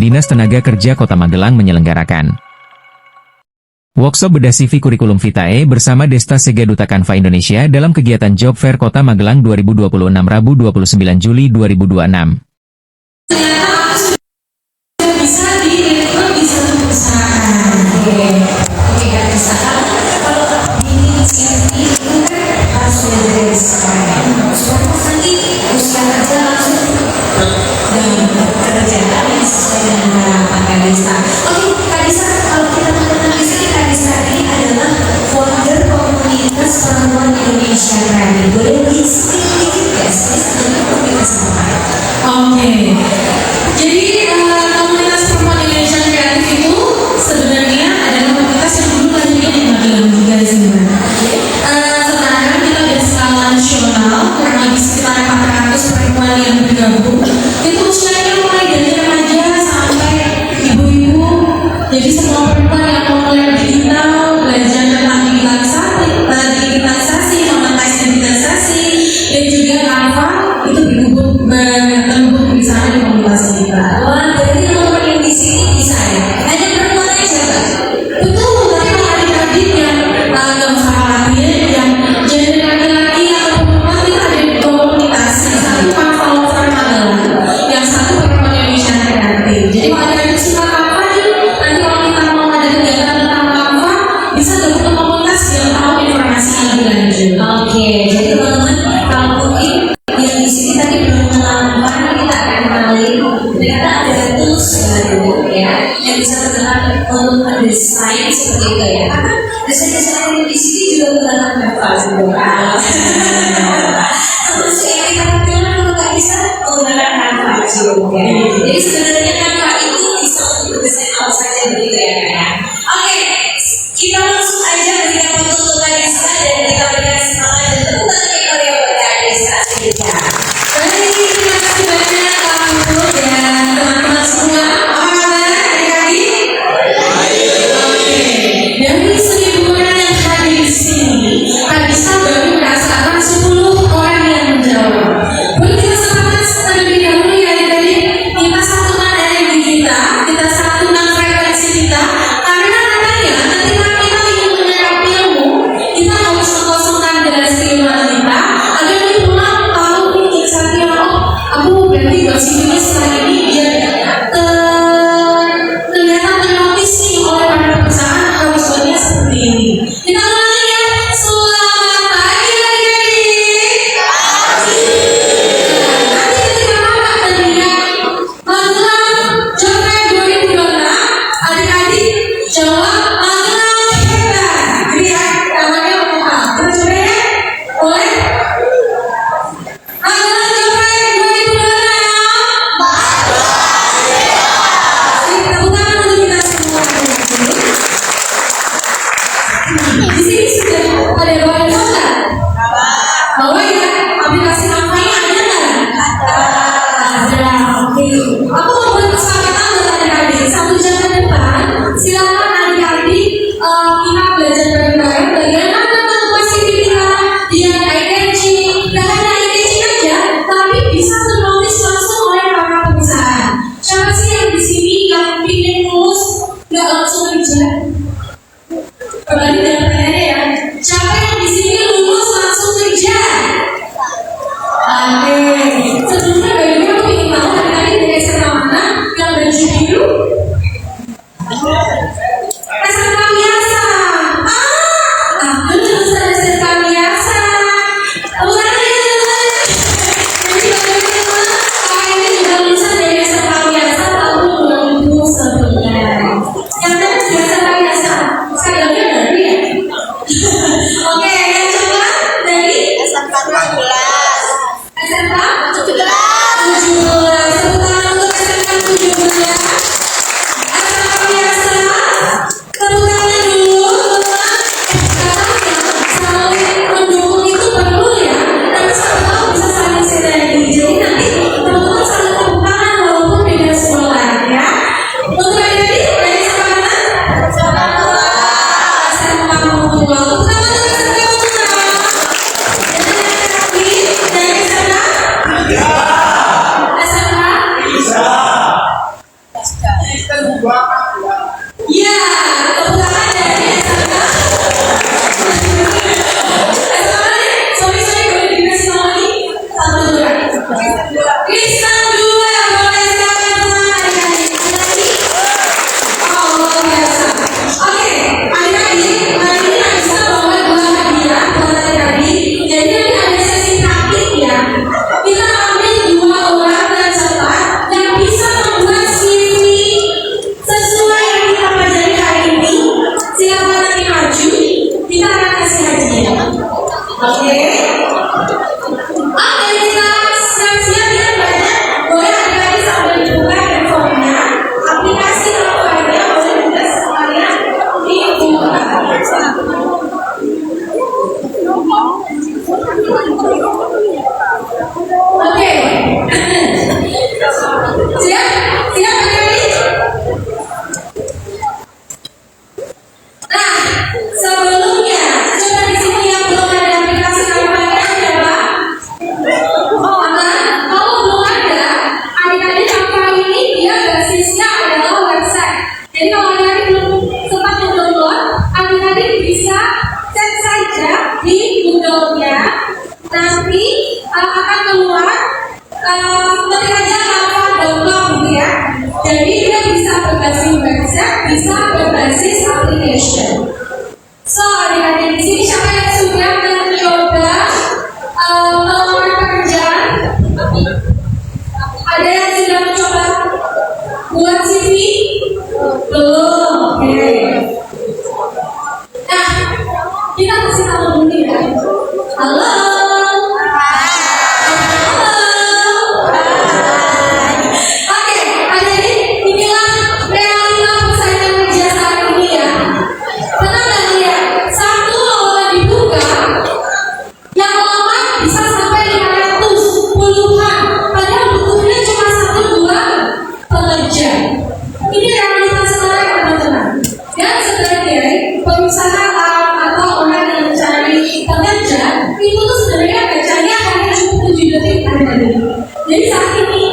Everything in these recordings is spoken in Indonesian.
Dinas Tenaga Kerja Kota Magelang menyelenggarakan workshop bedah CV Kurikulum Vitae bersama Desta Sega Duta Kanva Indonesia dalam kegiatan Job Fair Kota Magelang 2026 Rabu 29 Juli 2026. Bisa direkrut di satu perusahaan. Oke, kan misalkan kalau di sini itu kan harus dari sekarang. Suatu nanti usia kerja langsung dan pekerjaan yang sesuai dengan Kak Desa. Oke, Kak Desa, kalau kita mengenal di sini, Kak Desa ini adalah founder komunitas perempuan Indonesia Kreatif. Boleh sedikit ya, sebenarnya komunitas apa? Oke. Jadi komunitas perempuan Indonesia Kreatif itu sebenarnya adalah komunitas yang dulu lahirnya di Magelang juga sebenarnya. Sekarang kita udah skala nasional, kurang lebih sekitar 400 perempuan yang bergabung. Itu usianya mulai dari remaja sampai ibu-ibu. Jadi semua perempuan yang mau mulai digital, belajar tentang digitalisasi, monetasi, dan juga Canva itu terhubung di sana di komunitas kita. Wah, berarti teman-teman yang di sini bisa ya? Hanya perempuan aja, Mbak? Betul, tapi kalau adik-adik yang nggak usah khawatir, yang jadi laki-laki atau perempuan kita ada di komunitas. Yang satu Canva Lover Magelang, yang satu perempuan Indonesia Kreatif. Jadi kalau adik-adik suka Canva nih, nanti kalau kita mau ada kegiatan tentang Canva, bisa gabung ke komunitas biar tahu informasinya lebih lanjut. Oke, jadi teman-teman kalau mungkin yang di sini tadi belum mengenal, kita akan kenalin ternyata ada tools baru ya yang bisa bergerak untuk mendesain seperti itu ya. Karena desain-desain di sini juga menggunakan Canva sebenarnya. Terus yang kita lakukan kalau nggak bisa menggunakan Canva juga. Jadi sebenarnya Canva itu bisa untuk mendesain apa saja begitu ya Kak ya. Oke, kita langsung aja berikan foto untuk Kak Desa dan kita berikan semangat dan tepuk tangan yang meriah buat Kak Desa. Baik, terima kasih banyak Kak Puput dan teman-teman semua. Apa kabar adik-adik? Oke, dari 1.000 orang yang hadir di sini, Kak Desa baru Oke. Oke, kita siap-siap ya banyak. Boleh adik-adik sambil dibuka handphonenya, aplikasi Canva-nya boleh juga sekalian dibuka. Oke. Siap? Siap adik-adik? Nah, sebelumnya coba di sini yang belum ada aplikasi Canva-nya ada Pak? Kalau belum ada, adik-adik Canva ini dia basisnya adalah website. Jadi kalau adik-adik belum sempat mendownload, adik-adik bisa cek saja di Google-nya. Nanti akan keluar ketik aja Canva download gitu ya. Jadi dia bisa berbasis website, bisa berbasis application. So adik-adik di sini siapa yang sudah mencoba melamar pekerjaan? Ada yang sudah mencoba buat CV? Belum. Oke. Nah, kita kasih tahu dulu ya. Halo. Oke, adik-adik, inilah realita persaingan kerja saat ini ya. Tenang dan lihat, satu lowongan dibuka, yang melamar bisa sampai 500 puluhan, padahal butuhnya cuma 1-2 pekerja. Ini realitas sekarang teman-teman. Dan sebagai perusahaan atau orang yang mencari pekerja, itu tuh sebenarnya bacanya hanya cukup 7 detik adik-adik. Jadi saat ini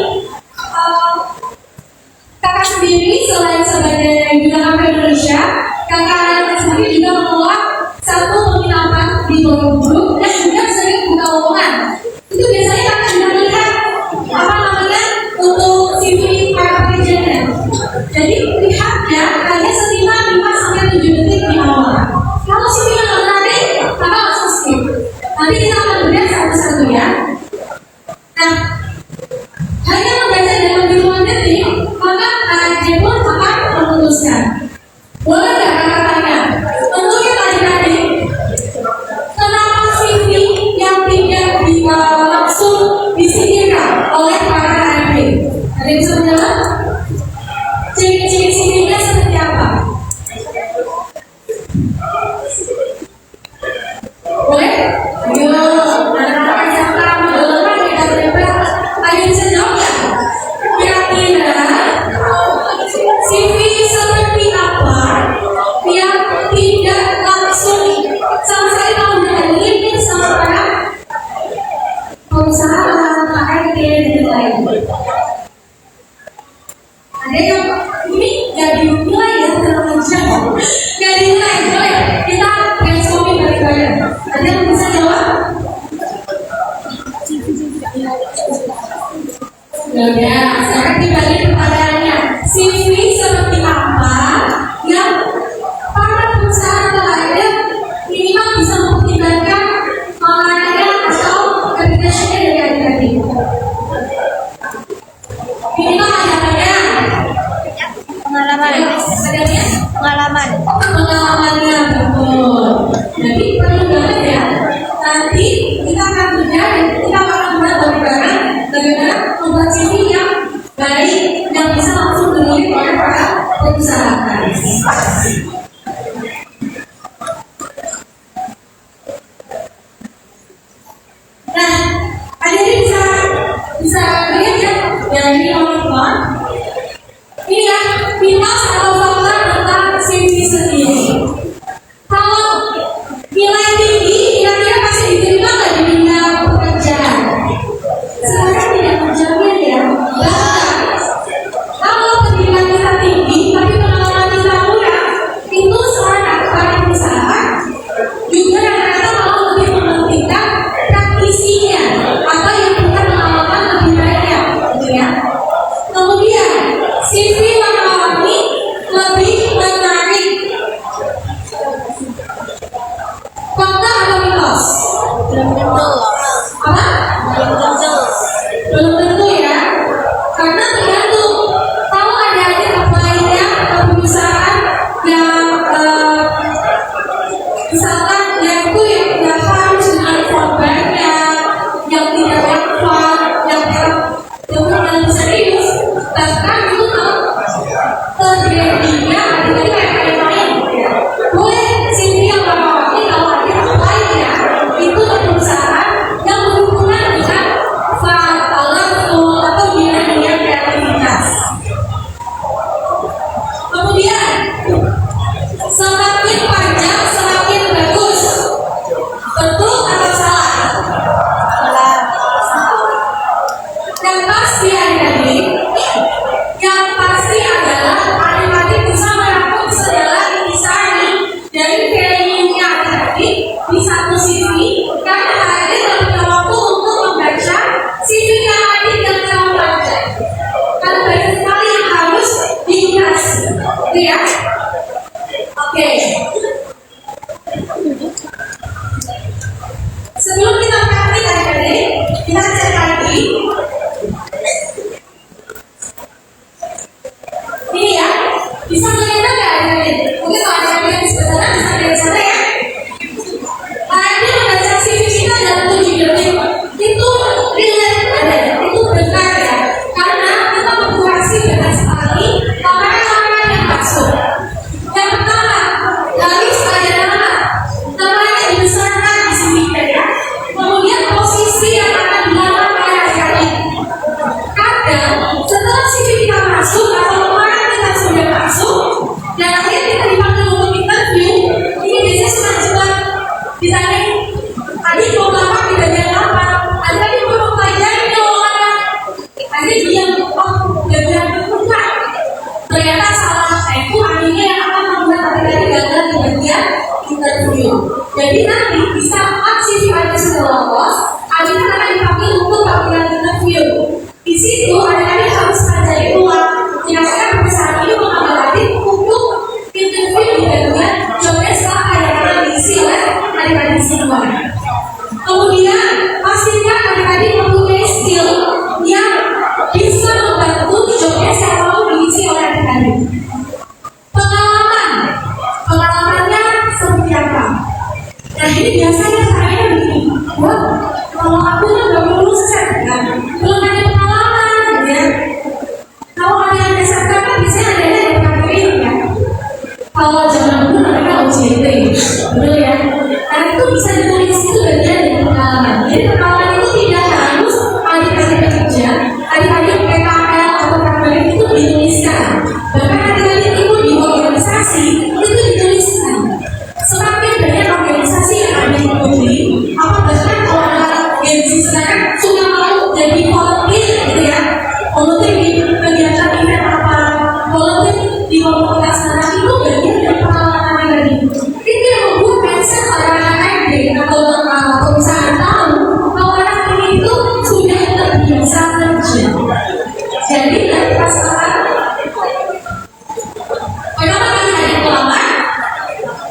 kakak sendiri selain sebagai bidang apa Indonesia, kakak sendiri juga mengelola satu penginapan di Borobudur dan juga sering buka lowongan. Itu biasanya kakak juga melihat apa namanya untuk CV para pekerjanya. Jadi lihatnya hanya sekitar 5-7 detik di awal. Kalau CV yang nggak menarik, kakak langsung skip. Nanti kita akan melihat satu-satu ya. Nah, hanya membaca dalam hitungan detik, maka dia pun akan memutuskan. Boleh nggak kakak tanya? Tentunya adik-adik, kenapa CV yang tidak langsung disingkirkan oleh para HRD? Ada yang bisa menjawab? Ciri-ciri CV-nya seperti apa? Boleh? Ayo, anak-anak siapa? Mendengarkan kita berdebat. Ada yang bisa jawab nggak? Kira-kira CV seperti apa yang tidak langsung sama sekali mau berhubungan sama para perusahaan HRD dan lain. Ada yang ini nggak dinilai ya dalam ujian, nggak dinilai, boleh kita brainstorming bareng-bareng. Ada yang bisa jawab? Ya, sekarang dibagi pertanyaannya. CV seperti apa yang para perusahaan atau HRD minimal bisa mempertimbangkan melarangnya atau reputation-nya dari adik-adik? Minimal ada pengalamannya betul. Jadi perlu banget ya. Nanti kita akan belajar dan kita akan bareng-bareng bagaimana membuat CV yang baik yang bisa langsung dilihat oleh para perusahaan. Nah, adik-adik bisa lihat ya yang ini nomor 1. Ini ya, mitos atau fakta tentang CV sendiri. Kalau nilai tinggi, kira-kira pasti diterima nggak di bidang pekerjaan? Sekarang tidak menjamin ya. Kalau pendidikan kita tinggi, tapi pengalaman kita kurang, itu sekarang para perusahaan juga rata-rata mau lebih mementingkan praktisinya atau yang punya pengalaman lebih banyak, gitu ya. Kemudian CV warna-warni lebih menarik. Fakta atau mitos? Belum tentu. Apa? Belum tentu. Belum tentu ya. Karena tergantung. Kalau ada apply-nya ke perusahaan yang misalkan yang itu yang harus dengan satu CV karena ada yang punya waktu untuk membaca CV yang ada dan kamu baca. Karena banyak sekali yang harus dikurasi, gitu ya. Oke. Sebelum kita praktik adik-adik, kita cek lagi. Ini ya, bisa melihat nggak adik-adik? Mungkin kalau adik-adik yang di sebelah sana bisa lihat sana ya. Tadi membaca CV kita dalam 7 detik itu relate adik, itu benar ya. Karena kita mengkurasi banyak sekali kamera-kamera yang masuk. Yang pertama, garis ada nama, namanya dibesarkan di sini ya. Kemudian posisi yang akan dilamar oleh adik-adik. Kadang setelah CV kita masuk atau kemarin kita sudah masuk dan akhirnya kita dipanggil untuk interview, ini biasanya sudah cepat ditanya, adik mau lamar di bagian apa? Adik mau pelajari dong mana? Adik diam, oh gak bilang bukan. Ternyata salah, itu adiknya yang akan membuat adik-adik gagal di bagian interview. Jadi nanti di saat CV ada sudah lolos, adik akan dipanggil untuk bagian interview. Di situ adik-adik harus pelajari ulang. Kira-kira perusahaan ini mengambil adik untuk interview di bagian job desk apa yang akan diisi oleh adik-adik semua. Kemudian pastikan adik-adik mempunyai skill yang bisa membantu job desk yang mau diisi oleh adik-adik. Pengalamannya seperti apa? Nah ini biasanya saya begini, wah kalau aku kan gak lulus kan, belum ada pengalaman ya. Kalau ada yang SMK kan biasanya ada yang KPI ya. Kalau zaman dulu mereka OJT, betul ya. Nah itu bisa ditulis itu bagian dari pengalaman. Jadi pengalaman itu tidak harus adik-adik bekerja, adik-adik PKL atau KPI itu dituliskan. Bahkan adik-adik itu di organisasi itu dituliskan. Semakin banyak organisasi yang ada di negeri, apa bahkan kalau ada organisasi sedangkan suka mau jadi volunteer gitu ya, volunteer di kegiatan event apa, volunteer di komunitas mana itu bagian dari pengalaman tadi. Itu yang membuat mindset anak-anak SD atau misalnya tahu bahwa anak ini itu sudah terbiasa kerja. Jadi nanti pas sekarang, kenapa kita ada pengalaman?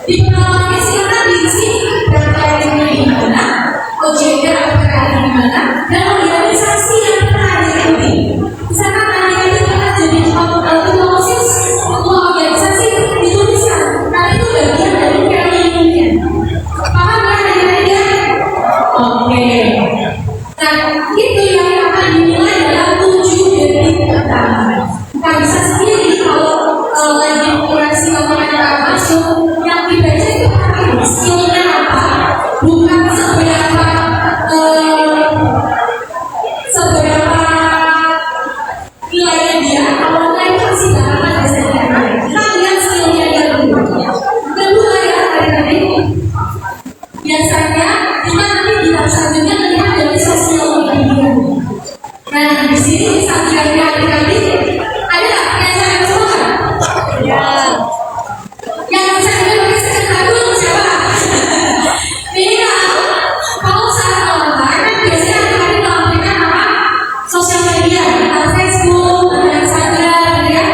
Di pengalamannya silakan diisi daftarnya di mana, OJK atau PKL di mana, dan organisasi yang pernah diikuti. Misalkan adik-adik pernah jadi ketua OSIS, ketua organisasi dituliskan, karena itu bagian dari value-nya. Paham ya adik-adik? Oke. Nah itu yang akan dinilai dalam 7 detik pertama. Kita bisa sendiri kalau lagi kurasi omongan masuk, yang dibaca itu apa? Skillnya apa? Bukan seberapa nilainya dia. Kalau nilai masih gampang biasanya. Kita lihat skillnya dia dulu. Kedua ya adik-adik, biasanya kita nanti kita selanjutnya melihat dari sosial media. Nah di sini bisa dilihat adik-adik, ada nggak yang saya coba? Ya. Yang saya pakai sekretariat siapa? Ini kalau saat online kan biasanya adik-adik melampirkan apa? Sosial media, atau Facebook, atau Instagram, ya.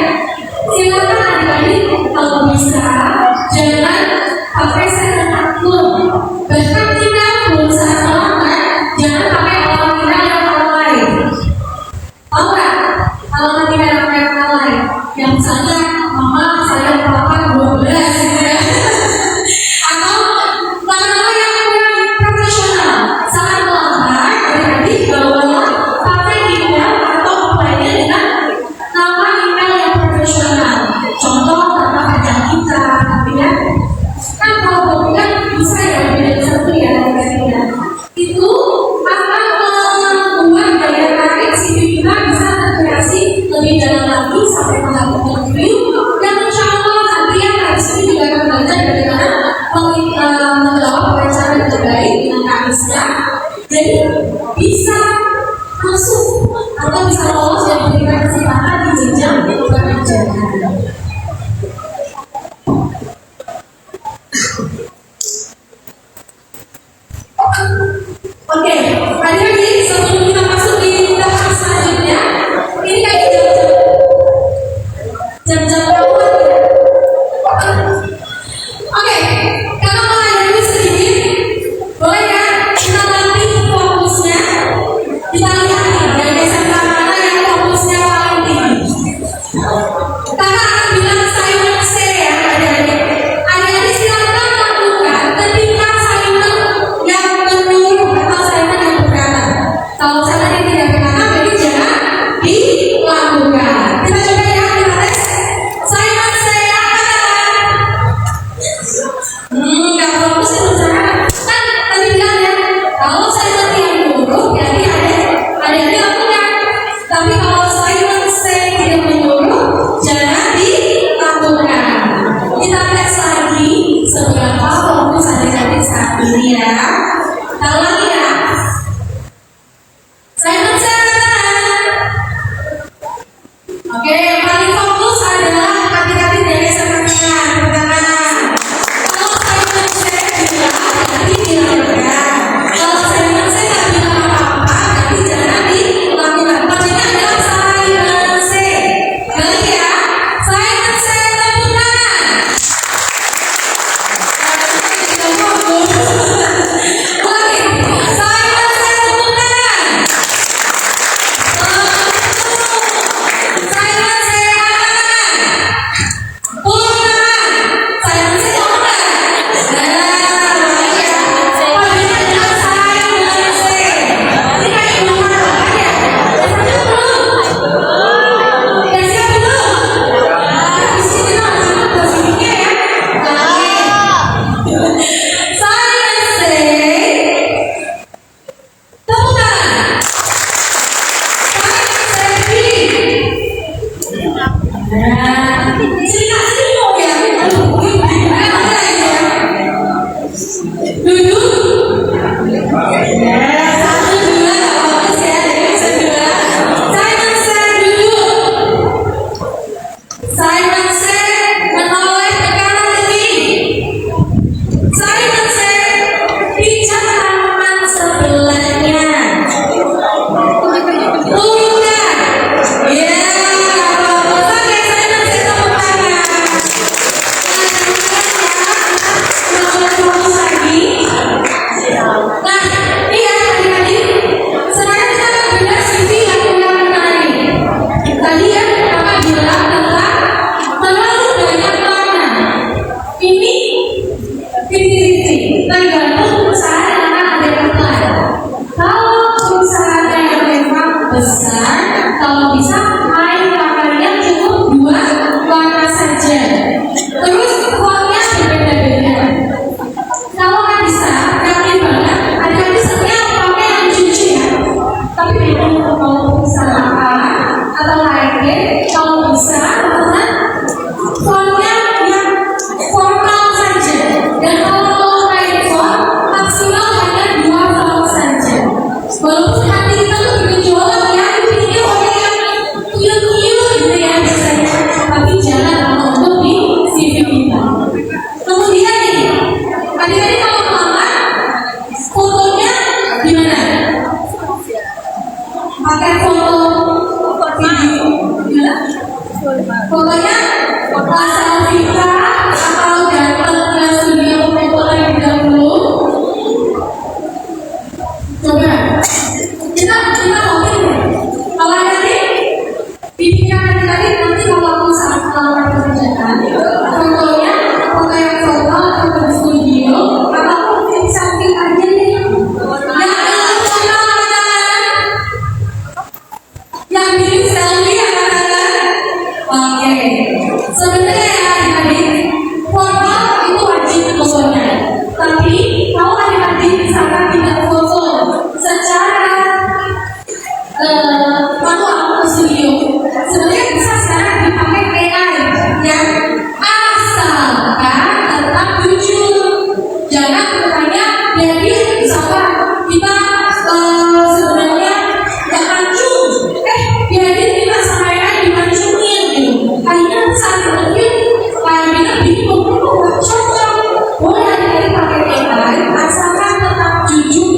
Silakan adik-adik kalau bisa jangan pakai sekretariat. Bahkan kita pun saat online jangan pakai alamat kita yang online. Tahu nggak? Alamat kita yang online. Yang misalnya mama saya papa 12 gitu ya. Atau nama-nama yang kurang profesional. Saat melamar adik-adik bawa pakai email atau apply-nya dengan nama email yang profesional. Contoh nama pacar kita, tapi ya kan kalau bukan bisa ya beda satu ya adik-adik. Itu akan membuat daya tarik CV kita bisa terkreasi lebih dalam lagi sampai menghadap interview. Dan insya Allah nanti yang harus ini juga akan belajar bagaimana menjawab wawancara yang terbaik dengan karisma. Jadi bisa masuk atau bisa lolos dan memberikan kesempatan di jenjang pekerjaan. Oke, adik-adik, sebelum kita masuk di tahap selanjutnya, ini kayak jam-jam kawan ya. Oke, kakak mau ngajari sedikit, boleh ya? Kita latih fokusnya. Kita lihat nih, dari SMK mana yang fokusnya paling tinggi. Kakak akan bilang silent C ya, adik-adik. Adik-adik silakan lakukan ketika silent yang menyuruh atau silent yang berkata. Kalau silent yang tidak berkata, jadi jangan dilakukan. Kita coba ya, kita tes. Silent C yang katakan. Nggak fokus itu jangan. Kan tadi bilang ya, kalau silent yang menyuruh, berarti adik-adik lakukan. Tapi kalau silent C tidak menyuruh, jangan dilakukan. Kita tes lagi seberapa fokus adik-adik saat ini ya. Kita ulangi ya. Silent C katakan. Oke, yang paling fokus adalah adik-adik dari SMK bertangan. Kalau silent C bilang, berarti dilakukan. Kalau silent C nggak bilang apa-apa, berarti jangan dilakukan. Maksudnya adalah silent C. Balik ya, silent C tepuk tangan. Tidak fokus. Ulangi, silent C tepuk tangan. Silent C angkat tangan. Turun tangan. Silent C turun tangan. Balik ya. Pada dengan silent C. Ini kayak belum ada ya? Siap belum? Udah siap belum? Di sini tuh ada posisinya ya. Oke. Silent C. Tepuk tangan. Silent C pilih. Nah, sini mau ya. Aduh, gimana ya? Duduk. Ya, satu dua, nggak fokus ya, jadi bisa dua. Silent C duduk. Silent C menoleh ke kanan ke kiri. Silent C pijat tangan sebelahnya. Turunkan. Ya, fokus. Oke, silent C tepuk tangan. Fokus lagi. Nah, iya adik-adik, sekarang kita akan belajar sisi yang menarik. Tadi ya kakak bilang tentang terlalu banyak pelanggan. Ini titik-titik tergantung perusahaan yang akan ada apply. Kalau perusahaannya yang memang besar, kalau bisa main pakarnya cukup 2 warna saja. Terus fontnya berbeda-beda. Kalau nggak bisa, yakin banget, adik-adik setiap pakai yang lucu ya. Tapi beda untuk kalau perusahaan atau lainnya, kalau bisa, teman fontnya yang formal saja. Dan kalau mau naik font, maksimal hanya 2 font saja. Walaupun hati kita tuh bergejolak ya, ini orang yang cute-cute gitu ya biasanya. Tapi jangan kalau untuk di CV kita. Kemudian nih, adik-adik kalau melamar, fotonya gimana? Pakai foto video, gimana? Fotonya selfie kah? Atau datang ke studio foto terlebih dahulu? Coba, kita ngomongin deh. Kalau nanti di pikiran adik-adik nanti kalau aku saat melamar pekerjaan, fotonya foto yang formal atau foto studio, atau mungkin selfie aja nih. Yang formal katakan, yang bikin selfie katakan. Oke, sebenarnya ya adik-adik, formal itu wajib fotonya. Tapi kalau adik-adik misalkan tidak foto secara manual atau studio, sebenarnya bisa sekarang dipakai AI yang asalkan tetap jujur. Jangan bertanya, jadi misalkan kita sebenarnya nggak mancung, jadi kita sama AI dimancungin gitu. Akhirnya saat interview, kita bingung, nggak cocok. Boleh adik-adik pakai AI, asalkan tetap jujur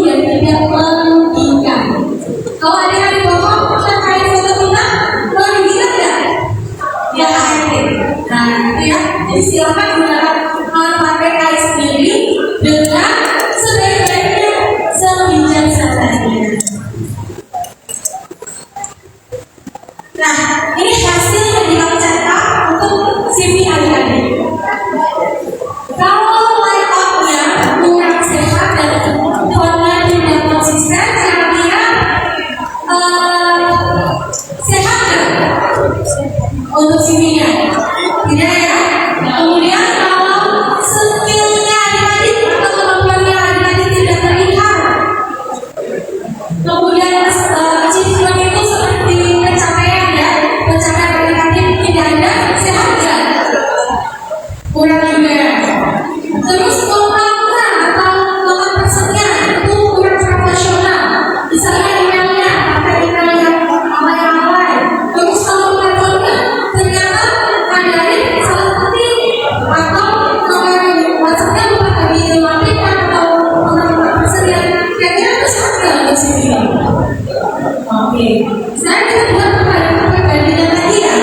Sekarang kita buat perbandingan lagi ya.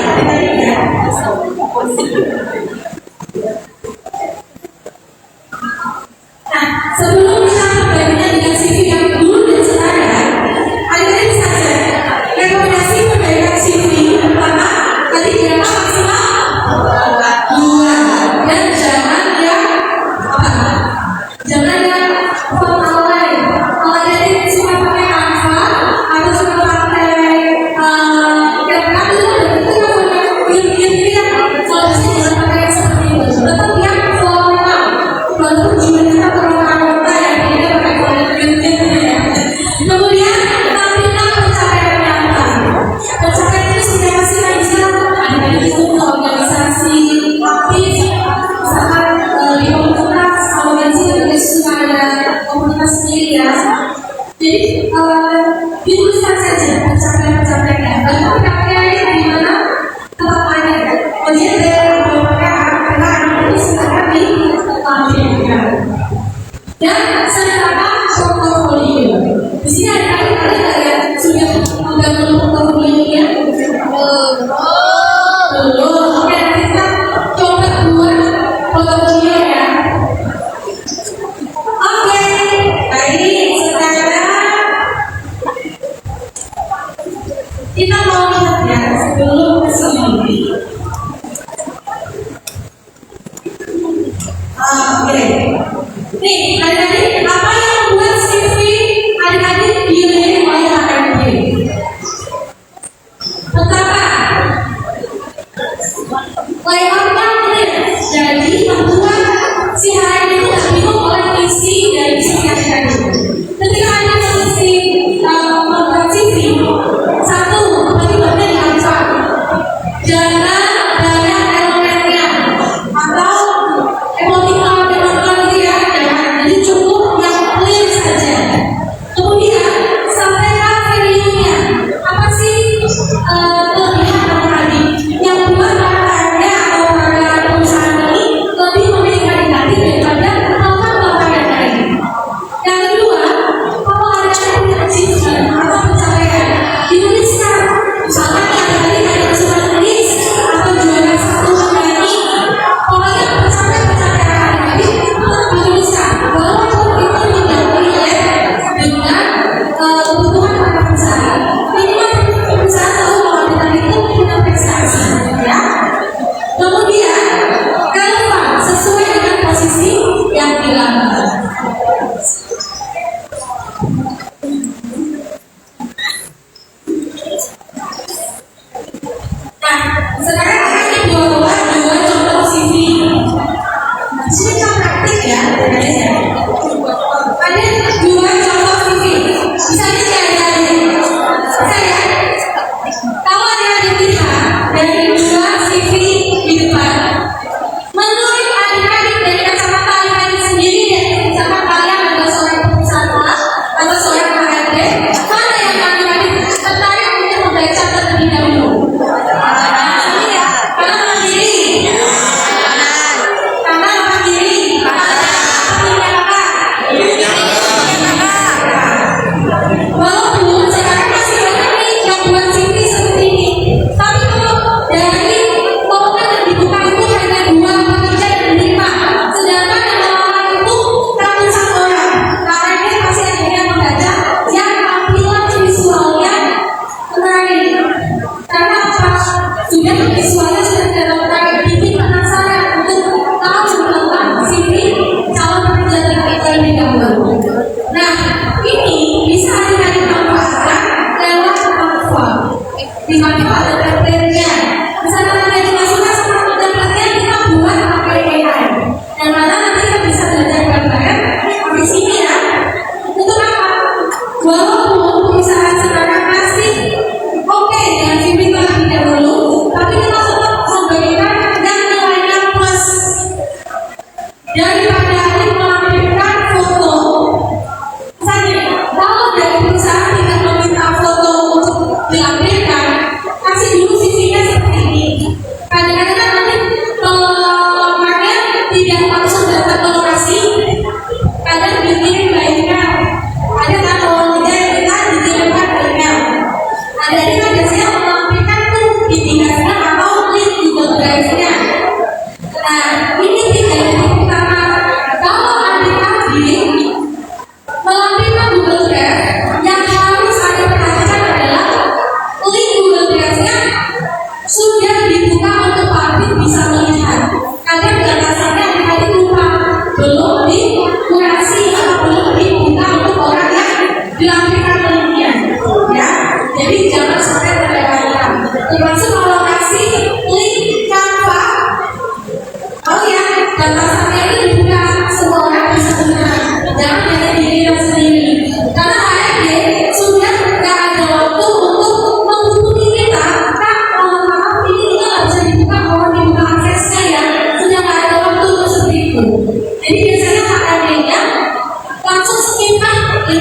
Nah, sebelum kita perbandingan dengan CV yang dulu dan sekarang, adik-adik bisa cek rekomendasi perbaikan CV pertama tadi berapa maksimal? 2. Dan jangan yang apa? Jangan yang alay. Kalau jadi cuma pakai Canva atau cuma pakai Canva itu namanya yang kalau bisa jangan pakai yang seperti itu. Tetap yang formal. Walaupun juga kita perlu ya kita pakai formal ya. Kemudian tampilkan pencapaian apa? Pencapaian itu setiap pasti kan bisa ada itu organisasi aktif, misalkan di komunitas, organisasi juga suka ada komunitas sendiri ya. Jadi dituliskan saja pencapaian-pencapaiannya. Lalu pencapaiannya di mana tempat ada. Kemudian dari karena ini sekarang ditampilkan. Dan sertakan portofolio. Di sini ada yang sudah membangun portofolionya. Belum. Oke, kita coba buat portofolio ya. Oke, baik. Sekarang kita mau lihat ya sebelum ke sini. Oke. Nih, adik-adik, apa yang membuat CV adik-adik dipilih oleh HRD? Pertama, layoutnya clear. Jadi membuat si HRD itu tidak bingung oleh isi dari CV adik-adik. Ketika ada isi membuat CV, satu, bagi-bagi lancar. Jangan banyak elemennya atau emotikal gitu ya. Jadi cukup yang clear saja. Kemudian sampaikan value-nya. Apa sih kelebihan tadi yang buat Anda atau para perusahaan ini lebih memilih adik-adik daripada melakukan yang lain. Yang kedua, kalau ada yang punya achievement atau pencapaian, dituliskan. Misalkan adik-adik ada kesempatan list atau juara satu menyanyi. Pokoknya pencapaian adik-adik tetap dituliskan. Walaupun itu tidak relate dengan kebutuhan para perusahaan. Minimal perusahaan tahu bahwa adik-adik itu punya prestasi, ya. Kemudian relevan sesuai dengan posisi yang dilamar. Nah, sekarang kita buat dua contoh CV. Ini kan praktik ya, ada dua contoh CV. Misalnya adik-adik, saya kalau adik-adik lihat dari dua CV di depan, menurut adik-adik dari kacamata adik-adik sendiri, misalkan kalian adalah seorang pengusaha atau seorang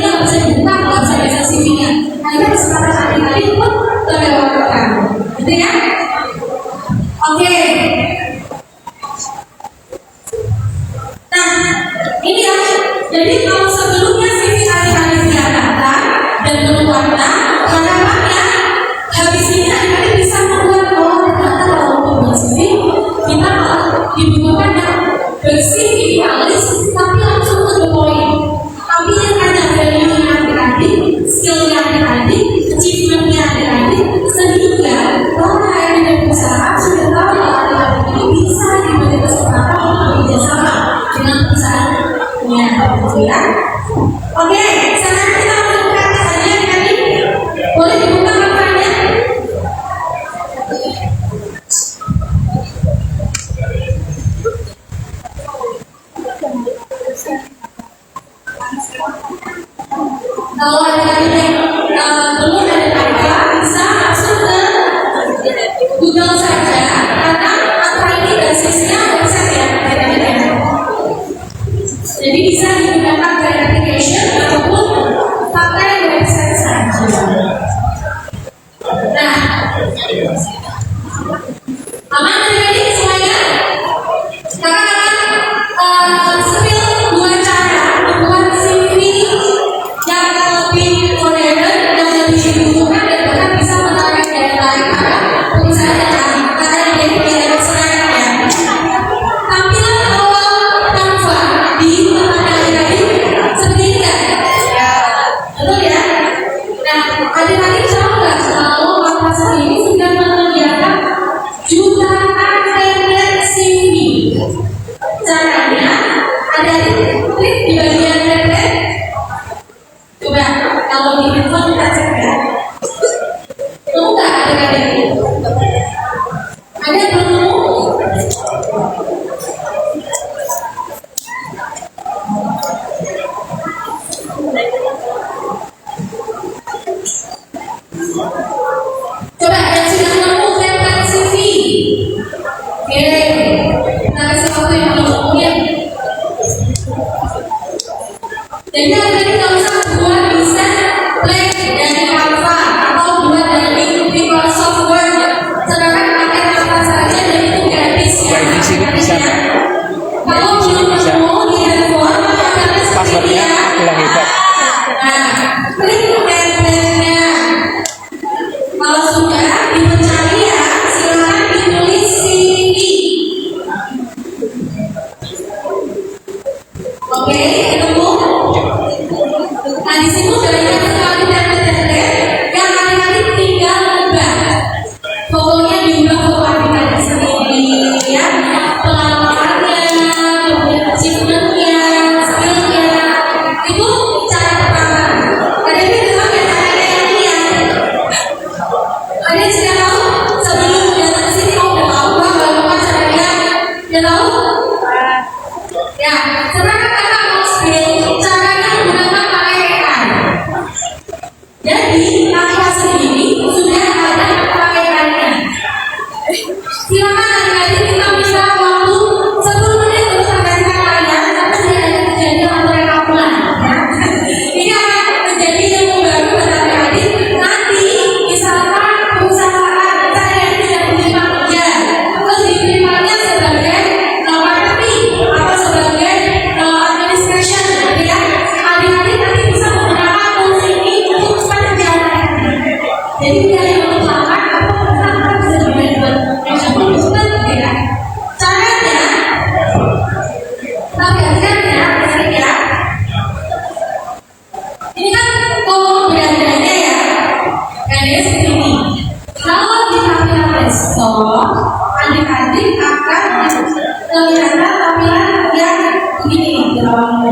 nggak bisa dibuka, nggak bisa baca CV-nya. Akhirnya kesempatan adik-adik pun terlewatkan, gitu ya. Oke. Nah, ini ya. Jadi kalau sebelumnya CV adik-adik diangkat dan berwarna, harapannya habis ini adik-adik bisa membuat ternyata kalau untuk buat CV kita dibutuhkan yang bersih, idealis, tapi langsung ke the point. Tapi yang ada value-nya adik-adik, skill-nya adik-adik, achievement-nya adik-adik, sehingga orang yang di perusahaan sudah tahu bahwa adik-adik ini bisa diberi kesempatan untuk bekerjasama dengan perusahaannya, gitu ya. Oke, sekarang kita mau buka saja adik-adik. Boleh dibuka papernya? Kalau adik-adik belum ada paper, bisa masuk ke Google saja, karena paper ini basisnya website ya, adik-adik ya. Jadi bisa digunakan verification ataupun pakai website saja. Nah, aman adik-adik semuanya? Kakak akan spill 2 cara membuat CV yang lebih modern, yang lebih dibutuhkan dan bahkan bisa menarik daya tarik pada perusahaan yang akan menjadi sekarang ya. Tampilan awal Canva di tempat adik-adik seperti ini kan? Ya, betul ya? Nah, adik-adik tahu nggak kalau Canva ini sudah menyediakan jutaan template CV. Caranya ada klik di bagian template. Coba kalau di handphone kita cek ya. Tahu nggak adik-adik? Ada yang belum nemu? Coba yang sudah nemu template CV. Oke, kita kasih waktu yang belum nemu ya. Jadi adik-adik kalau misalnya buat bisa blank dari Canva atau buat dari Microsoft Word, sedangkan pakai Canva saja dan itu gratis ya. Di sini bisa nggak? Kalau belum nemu di handphone, caranya seperti Passwordnya ya. aku yang hebat. Nah, klik template-nya. Kalau sudah dipencari ya, silakan ditulis CV. Oke, ketemu? Nah, di situ banyak sekali template yang adik-adik tinggal ubah. Fotonya diubah foto adik-adik sendiri, ya. Pengalamannya, kemudian achievement-nya, skill-nya. Itu cara pertama. Adik-adik tahu ya caranya yang ini ya? Ada yang sudah tahu? Sebelum datang ke sini, kamu udah tahu bagaimana caranya? Udah tahu? Ya, sekarang kakak mau spill caranya menggunakan pakai AI. Jadi, kakak sendiri sudah ada pakai AI-nya. Silakan adik-adik kita bisa waktu 10 menit untuk menggantikan kalian, tapi tidak ada kejadian atau rekaman. Ya. Ini akan menjadi ilmu baru buat adik-adik. Nanti, misalkan perusahaan saya tidak menerima kerja, terus diterimanya sebagai marketing atau sebagai administration, gitu ya. Adik-adik nanti bisa menggunakan tools ini untuk pekerjaan. Jadi tidak yang menggunakan atau menggunakan bisa dibuat measurement, gitu ya. Caranya, kita perhatikan ya, adik-adik ya. Ini kan kolom berandanya ya, berandanya seperti ini. Kalau di tampilan desktop, adik-adik akan kelihatan tampilan yang begini di bawahnya.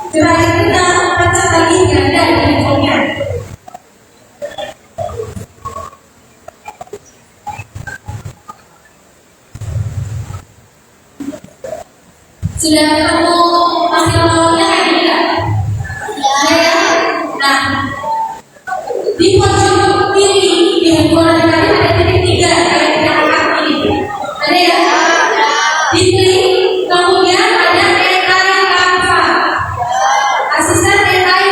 Coba kita pencet lagi ganda di handphonenya. Sudah ketemu hasil bawahnya kayak gini nggak? Ya. Nah, di pojok kiri di handphone adik-adik ada titik 3 kayak di angka ini. Ada ya? Diklik, kemudian ada AI Canva. Asisten AI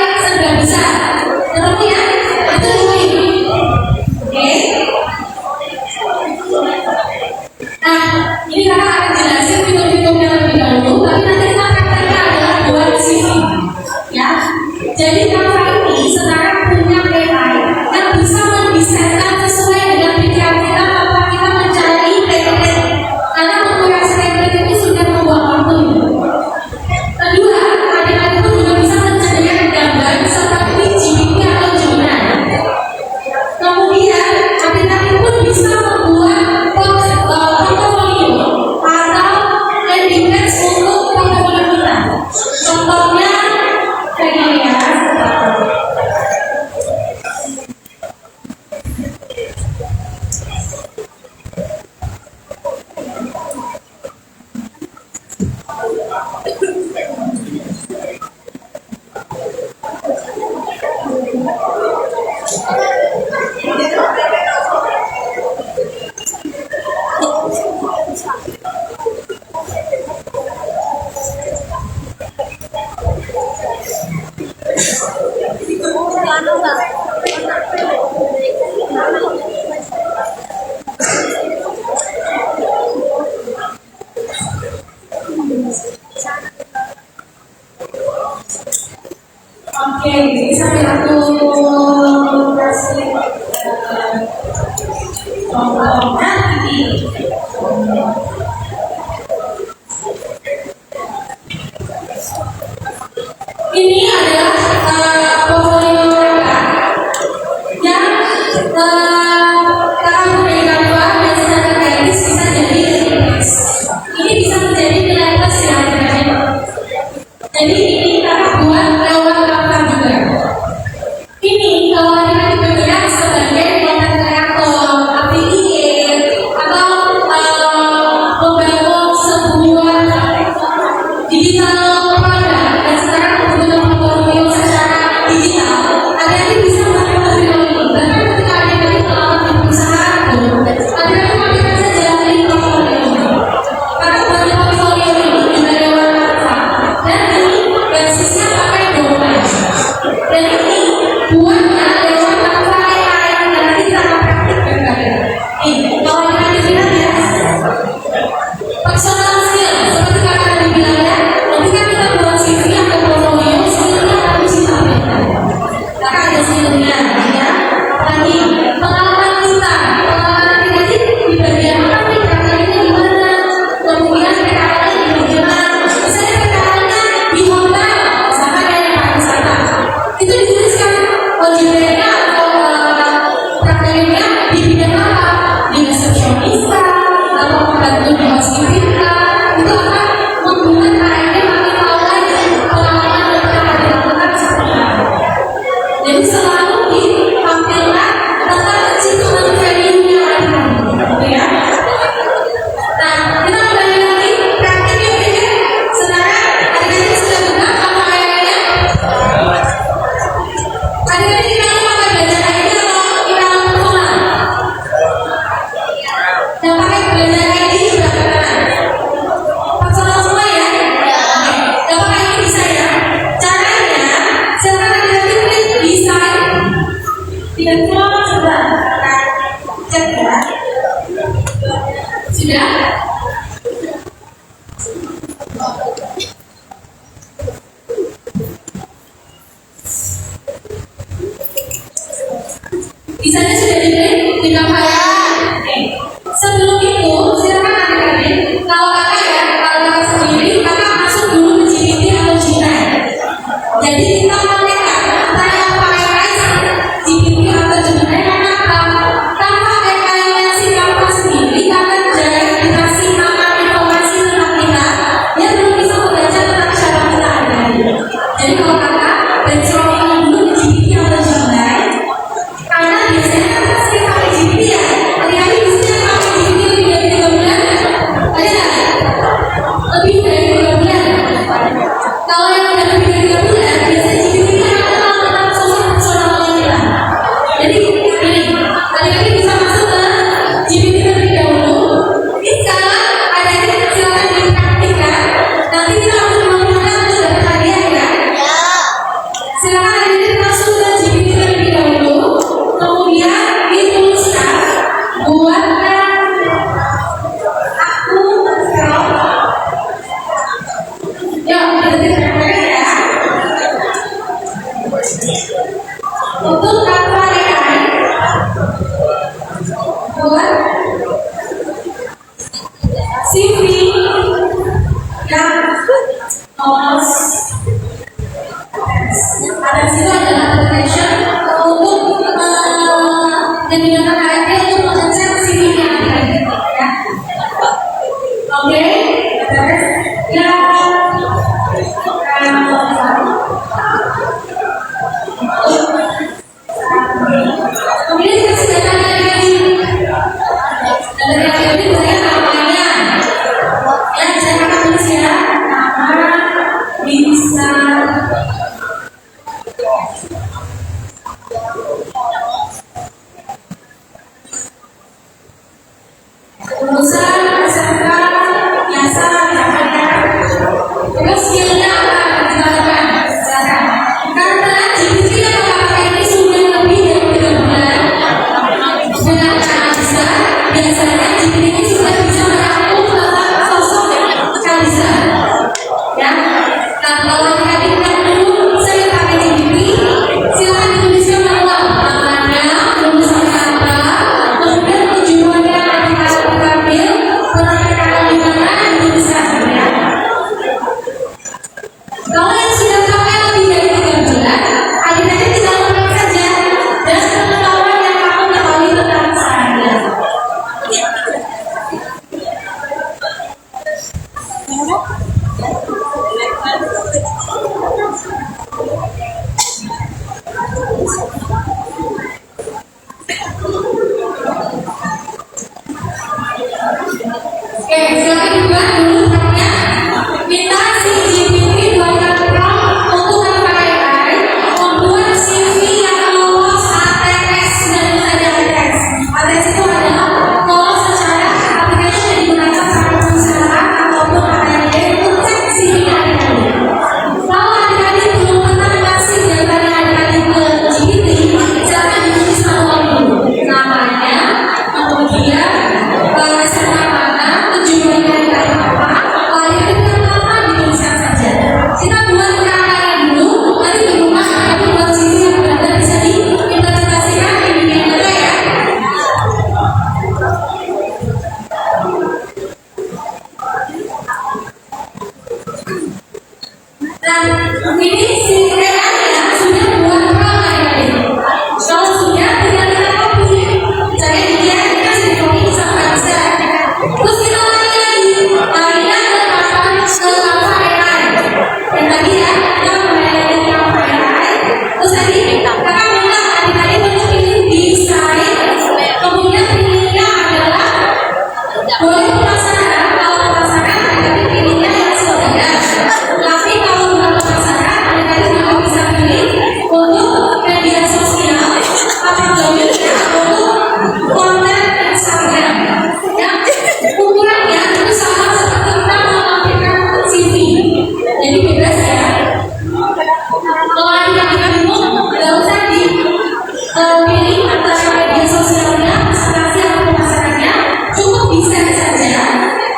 Jadi Canva ini sekarang punya AI yang bisa mendesainkan sesuai dengan pikiran kita tanpa kita mencari template. Karena mengkurasi template itu sudah membuang waktu. Kedua, adik-adik pun juga bisa mencarikan gambar seperti GPT atau Gemini. Kemudian, adik-adik pun bisa membuat portofolio atau landing page untuk portofolio kita. Contohnya kayak gini ya. Ano ba? Oke, jadi sampai aku kasih contohnya ini. Ini adalah portfolio mereka yang kalau memberikan uang dan secara teknis bisa jadi request. Ini bisa menjadi nilai plus ya teman-teman. Jadi ini kita buat lewat Canva juga. Ini kalau kita diperkirakan sebagai konten kreator, affiliate, atau membangun sebuah digital produk dan sekarang menggunakan portfolio secara digital, adik-adik bisa melakukan portfolio ini. Bahkan ketika adik-adik melamar di perusahaan pun, adik-adik melakukan saja dari portfolio ini. Karena banyak portfolio ini juga lewat Canva. Dan ini basisnya pakai Dropbox. Dan ini buatnya lewat Canva AI yang nanti sangat praktik dan baik. Kalau adik-adik lihat ya, personal skill seperti kata tadi bilang ya, ketika kita buat CV atau portfolio, skillnya harus ditampilkan. Maka ada skillnya, ya. Lagi pengalaman kita, pengalaman adik-adik di bagian apa nih, prakteknya di mana, kemudian PKL di bagian mana. Misalnya PKL-nya di hotel, misalkan dari pariwisata, itu dituliskan OJT-nya atau prakteknya di bidang apa, di resepsionista atau membantu di housekeeping, itu akan membuat ARD makin tahu lagi pengalaman yang pernah dilakukan seperti apa. Jadi selalu ditampilkan tentang achievement value-nya gitu ya. Nah, kita kembali lagi praktik yuk ya. Sekarang adik-adik sudah buka apa ayatnya? Adik-adik kita mau pakai belajar ID atau kita personal? Yang pakai belajar ID sudah kanan. Personal semua ya? Oke. Yang pakai ini bisa ya? Caranya, silakan adik-adik klik desain. Tidak semua sudah. Nah, cek ya. Sudah? Desainnya sudah diklik di Canva ya? Oke. Sebelum itu, silakan adik-adik, kalau kakak ya, kalau kakak sendiri, kakak masuk dulu ke GPT atau Gemini. Jadi kita menggunakan antara yang pakai AI sama GPT atau Gemini karena Canva AI-nya si Canva sendiri akan jadi dikasih Untuk apa rekan? Buat CV yang lolos. Ada situ adalah application untuk yang digunakan HRD untuk mengecek CV yang ada, ya. Oke, terus yang kemudian kesehatan dari banyak namanya, yang saya akan tulis ya, nama bisa lulusan SMK biasa namanya, terus skillnya apa dilakukan silakan, karena GPT yang pakai ini sudah lebih dari 3 bulan dengan cara bisa biasanya GPT ini sudah bisa merangkum sosok Kalisa, ya. Nah kalau tadi dulu saya pakai GPT, silakan dituliskan ulang namanya, lulusan apa, kemudian tujuannya diambil, penerapan di mana dituliskan, ya. Kalau yang sudah pakai lebih dari 3 bulan, akhirnya tinggal ulang saja dan pengetahuan yang kamu ketahui tentang saya. Oke, silakan dibuat dulu namanya. Minta si GPT buatkan prompt untuk yang pakai AI membuat CV yang lolos ATS dan ada ATS. ATS itu adalah lolos secara aplikasi yang digunakan sama masyarakat ataupun ARD untuk cek CV yang ada. Kalau adik-adik belum pernah kasih data yang adik-adik ke GPT, silakan ditulis ulang dulu namanya, kemudian SMK mana, tujuannya dari apa, adik-adik kenapa dituliskan saja. Kita buat kakaknya dulu, nanti di rumah adik buat CV yang benar bisa diimplementasikan di dunia nyata, ya. Dan ini si AI-nya sudah buat prompt, adik-adik. Kalau sudah, tinggal kita copy. Jadi dia kasih copy sama bisa. Terus kita lagi kita ke Canva AI. Dan tadi ya, kita mulai dari Canva AI. Terus tadi kakak bilang adik-adik untuk pilih desain. Kemudian pilihnya adalah boleh pemasaran. Kalau pemasaran adik-adik pilihnya yang sederhana. Tapi kalau bukan pemasaran, adik-adik juga bisa pilih untuk media sosial atau untuk konten Instagram. Ya, ukurannya itu sama seperti kita melampirkan CV. Jadi bebas, ya. Kalau adik-adik bingung, nggak usah dipilih antara media sosialnya, presentasi atau pemasarannya, cukup bisa saja.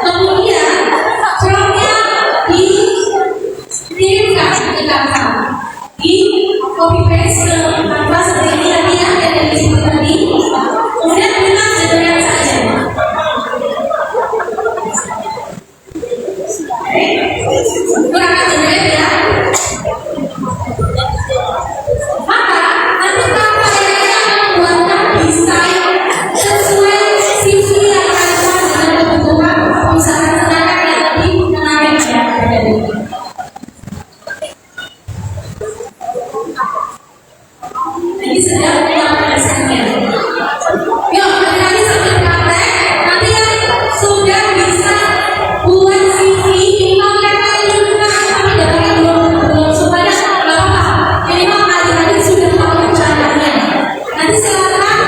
Kemudian promptnya dikirimkan ke Canva, di copy paste ke Canva seperti ini tadi ya, yang disebut tadi. Kemudian kita jadikan saja. Kurang ajar ya. Maka nanti Canva yang akan membuatkan desain sesuai CV yang ada dengan kebutuhan perusahaan sekarang yang lebih menarik, ya. Jadi sedang melakukan desainnya. Yuk, adik-adik sambil praktek. Nanti yang sudah bisa buat CV, implementasikan juga. Tapi datanya belum supaya nggak apa-apa. Minimal adik-adik sudah tahu caranya. Nanti silakan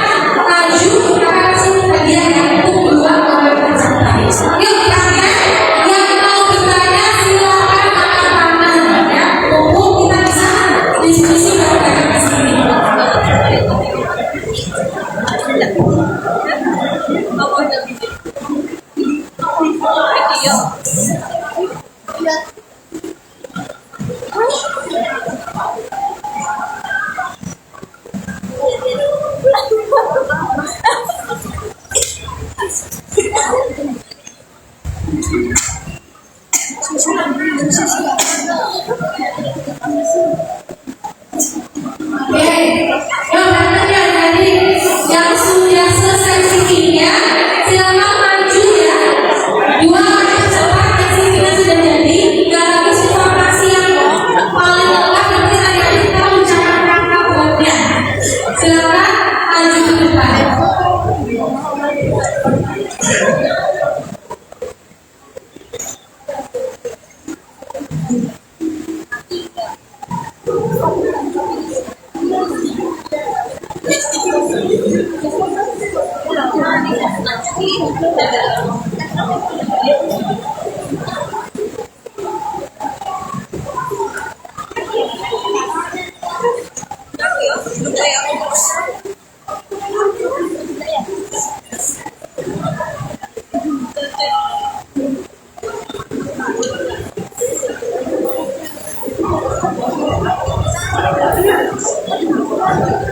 maju, kita kasih hadiah yang untuk buat orang presentasi. Yuk, praktek. Yang mau bertanya silakan angkat tangan, ya. Untuk kita bisa diskusi bareng-bareng di sini. CV-nya, silakan maju ya. Dua kali cepat yang CV-nya sudah jadi. Gak habis informasi yang paling lengkap nanti adik-adik kita ucapan rangka buatnya. Silakan maju ke depan.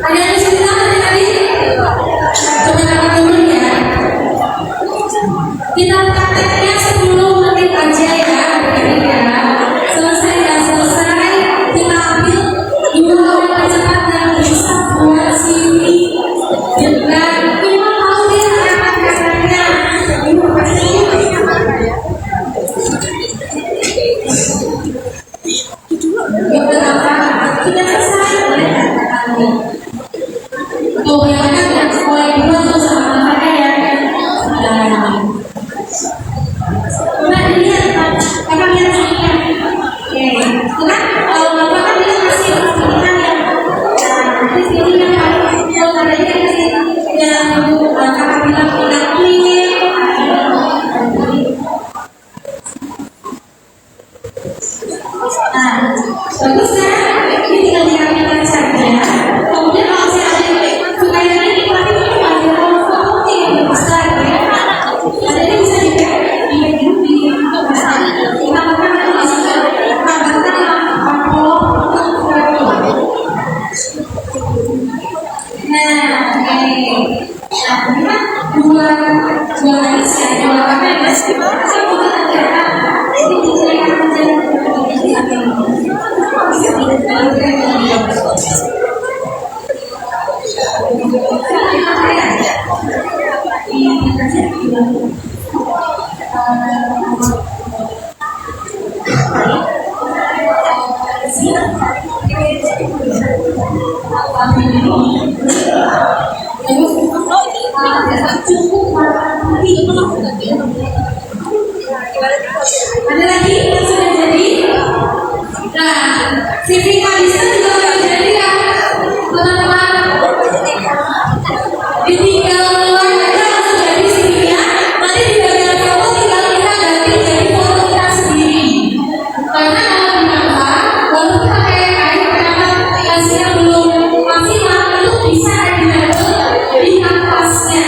Ada yang cerita tadi? Coba kita dulu ya. Kita prakteknya 10 menit aja ya, ya. Selesai dan selesai, kita ambil 2 orang cepat yang bisa buat CV. Dengan minimal tahu dia kata-katanya. Ini pasti. Yang pertama, kita selesai oleh kata-katanya. Tuh, yang ada mulai dulu tuh sama kakaknya ya. Nah, lihat, kakak lihat sini. Oke, kan kalau bapak kan dia kasih pilihan ya. Nanti sini yang paling kalau tadinya kasih yang kakak bilang tidak clear. Nah, bagus kan? Ini tinggal dirapikan saja. Kemudian kalau saya ada supaya ini pasti ada foto yang besar ya. Ada yang bisa juga di besar. Kita makan bisa tambahkan amplop Nah, oke. Nah, ini kan dua garis ya, dua garis. Saya bukan ada ini dicerikan menjadi ada lagi yang sudah jadi. Nah, CV Kalista juga sudah jadi ya, teman-teman. Ditinggal keluar aja langsung jadi CV-nya. Nanti di bagian foto tinggal kita ganti jadi foto kita sendiri. Karena kalau ditambah, baru kita kayak kenapa hasilnya belum maksimal, itu bisa edible di kanvasnya.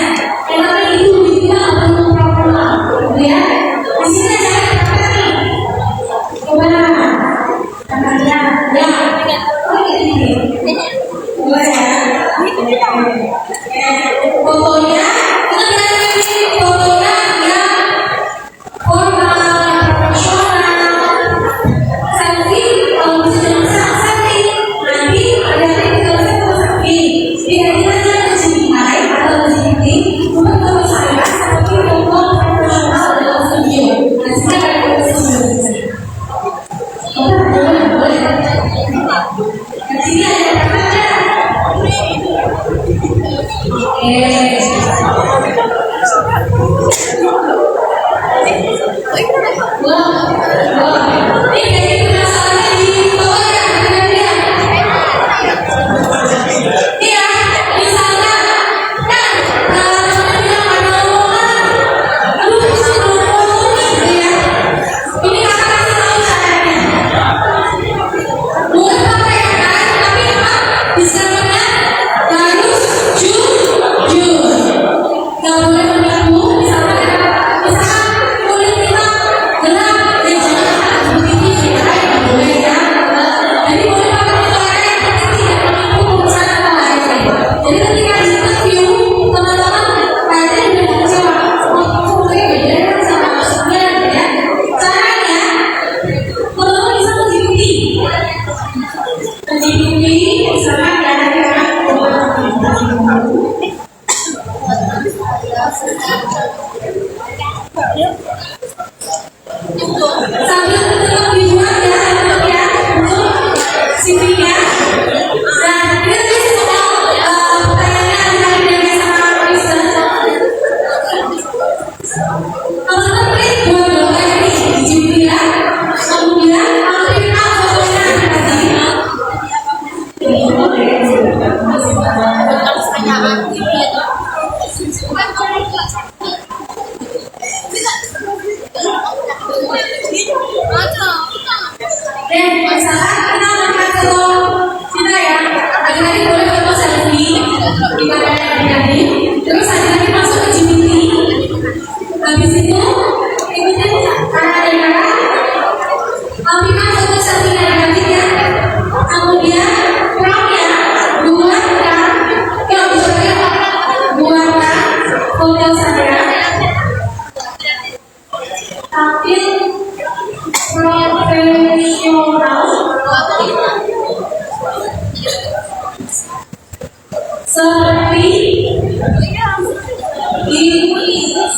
Karena itu kita perlu problem, ya. Di sini ada nih. Coba, kakaknya, ya. Pertanyaan gitu. Misalkan kita melihat foto kita ya, adik-adik boleh foto selfie di kamera adik-adik, terus adik-adik masuk ke GPT. Habis itu ikutin arah-arah, ambilkan foto selfie adik-adik ya. Kemudian promptnya buatkan, buatkan foto saya tampil profesional seperti di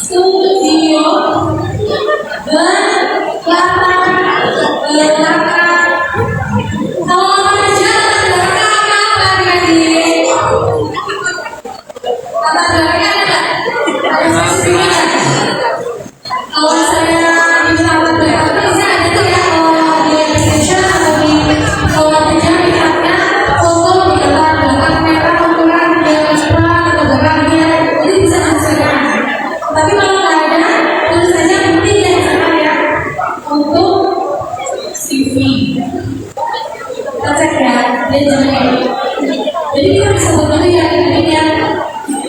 studio berlatar belakang kalau aja belakang apa adik? Latar belakangnya ada spesifiknya. Kalau saya di latar belakang bisa ada tuh ya, kalau di application atau di kalau aja misalnya foto di latar belakang merah ukuran dia atau belakangnya itu bisa disesuaikan. Tapi kalau nggak ada, tentu saja penting ya misalkan ya untuk CV. Kita cek ya, dia jangan. Jadi kita bisa berbeda ya intinya.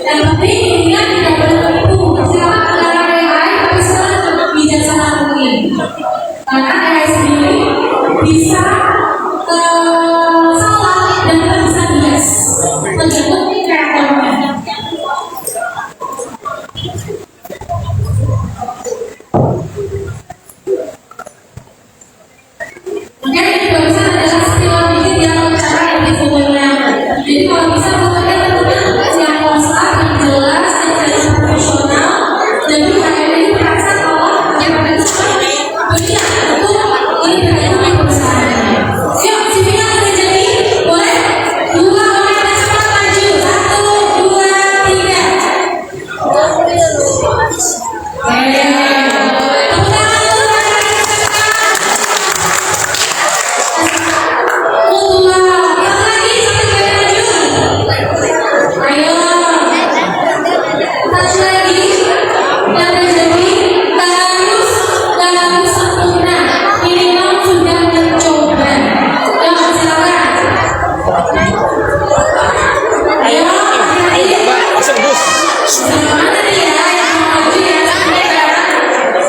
Yang penting ingat tidak boleh tertipu. Silakan menggunakan AI, tapi selalu bijaksana mungkin. Karena AI sendiri bisa salah dan kita bisa bias. Tergantung kreatornya. Oke, ini barusan adalah skill dikit yang cara yang fotonya. Jadi kalau bisa fotonya tentunya yang WhatsApp yang jelas, yang profesional, dan juga ini terasa kalau yang ada itu banyak untuk ini ternyata perusahaan. Yuk, CV-nya sudah jadi, boleh? 2 orang cepat maju, 1, 2, 3.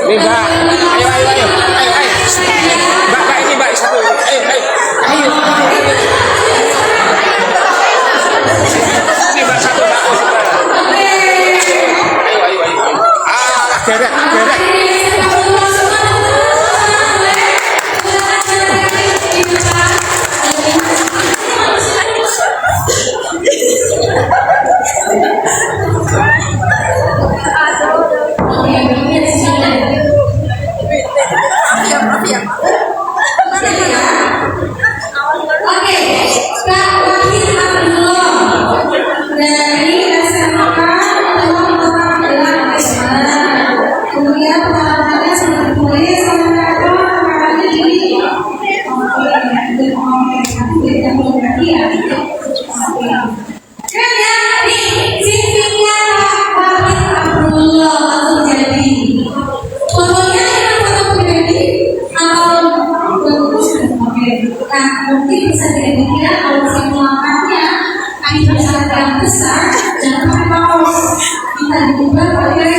Nih Mbak, ayo. Mbak ini Mbak satu. Ayo. Ini Mbak satu Mbak. Ayo. Derek. Oke, Kak Wahid Abdullah dari SMK Teman-Teman Magelang SMA. Kemudian pengalamannya sudah ditulis oleh Kakak kali ini. Keren ya, nih CV-nya Kak Wahid Abdullah langsung jadi. Fotonya kan foto pribadi atau bagus? Oke, nah mungkin bisa dikira kalau simulakannya animasi yang besar jangan pakai mouse, kita diubah pakai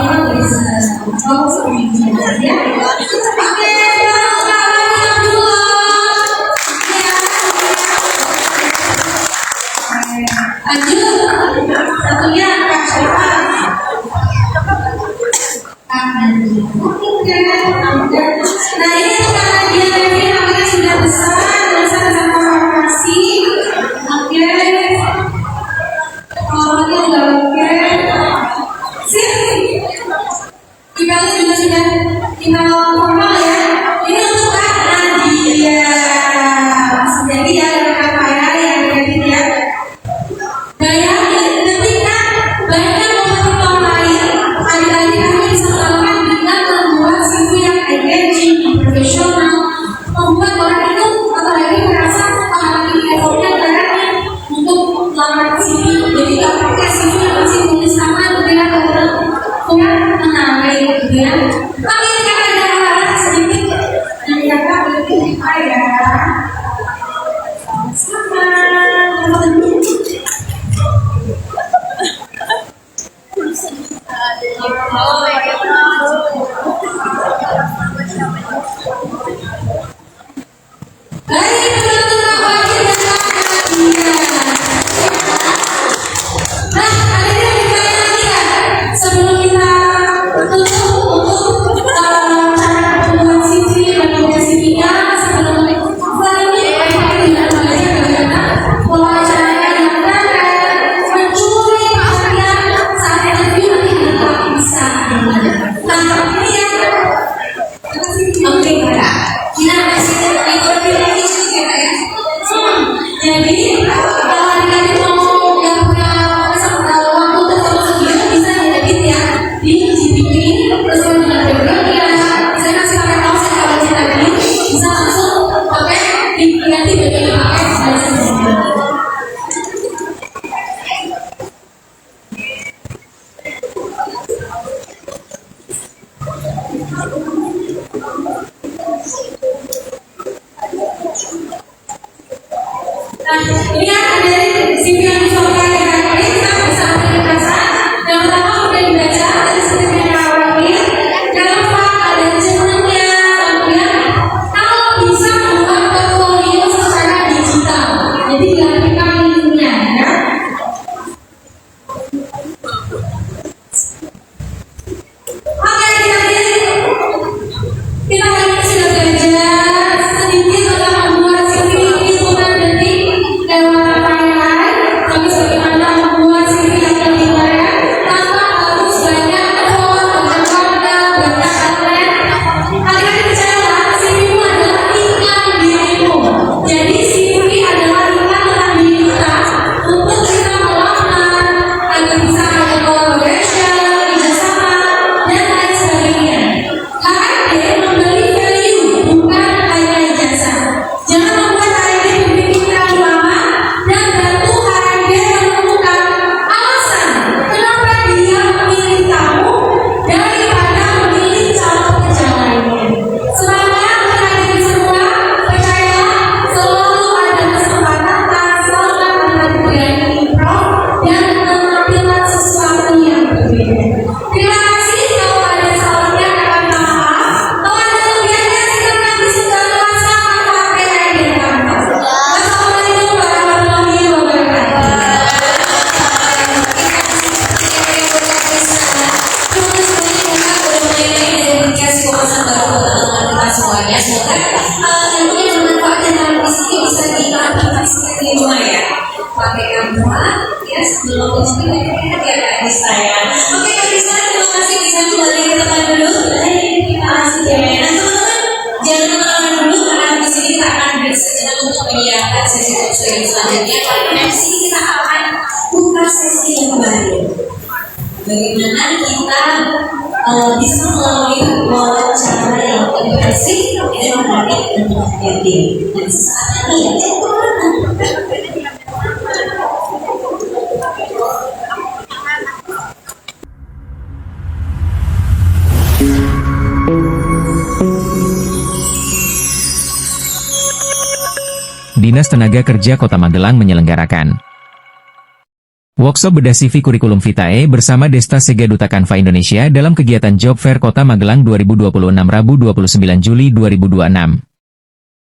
email dari sana. Mouse seperti ini ya. Oke, lanjut satunya Kak Syifa. Nah ini karena dia dari namanya sudah besar dan sama-sama farmasi. Oke, orangnya udah oke. Sip, emailnya juga sudah email formal ya. Ini untuk Kak Nadia. Langsung jadi ya rekan saya yang kredit ya. Bayangin ketika banyak kompetitor lain, adik-adik kami bisa melakukan dengan membuat CV yang engaging, profesional, membuat orang itu atau Ini kan dari CV yang disampaikan hari ini kita bisa aplikasikan. Yang pertama sudah dibaca dari CV yang awalnya. Jangan lupa ada jurnalnya, kemudian kalau bisa membuat portfolio secara digital. Jadi diaplikasikan linknya, ya. Oke, kita hari ini sudah belajar sedikit tentang membuat CV hitungan detik lewat timeline, tapi bagaimana membuat CV yang lebih keren tanpa harus banyak code, banyak konten, banyak outlet. Kalian percayalah, CV itu adalah iklan dirimu. Jadi CV adalah iklan tentang diri kita untuk kita melamar agar bisa ada collaboration, kerjasama, dan lain sebagainya. HRD memberi value, bukan hanya ijazah. Jangan membuat HRD berpikir terlalu lama dan bantu HRD menemukan alasan kenapa dia memilih kamu daripada memilih calon pekerja lainnya. Semangat HRD semua, percayalah selalu ada kesempatan asalkan Anda berani improve dan menampilkan sesuatu yang berbeda. Terima kasih. Kalau ada salahnya kami maaf. Kalau ada kelebihannya silakan bisa luaskan tanpa pakai ID kantor. Wassalamualaikum warahmatullahi wabarakatuh. Semuanya semoga nantinya bermanfaat dan transmisi bisa diaplikasikan di rumah ya. Pakai kamera ya sebelum mungkin ada di saya. Oke, Kalisa, terima kasih bisa kembali ke tempat dulu. Terima kasih ya. Nah teman-teman jangan kemana-mana dulu karena di sini kita akan break sejenak untuk menyiapkan sesi talkshow selanjutnya. Karena MC kita akan buka sesi yang baru. Bagaimana kita bisa melalui wawancara yang komprehensif dan menarik untuk HRD. Dan sesaat lagi ya, Dinas Tenaga Kerja Kota Magelang menyelenggarakan workshop bedah CV Kurikulum Vitae bersama Desta Sega Duta Kanva Indonesia dalam kegiatan Job Fair Kota Magelang 2026 Rabu 29 Juli 2026.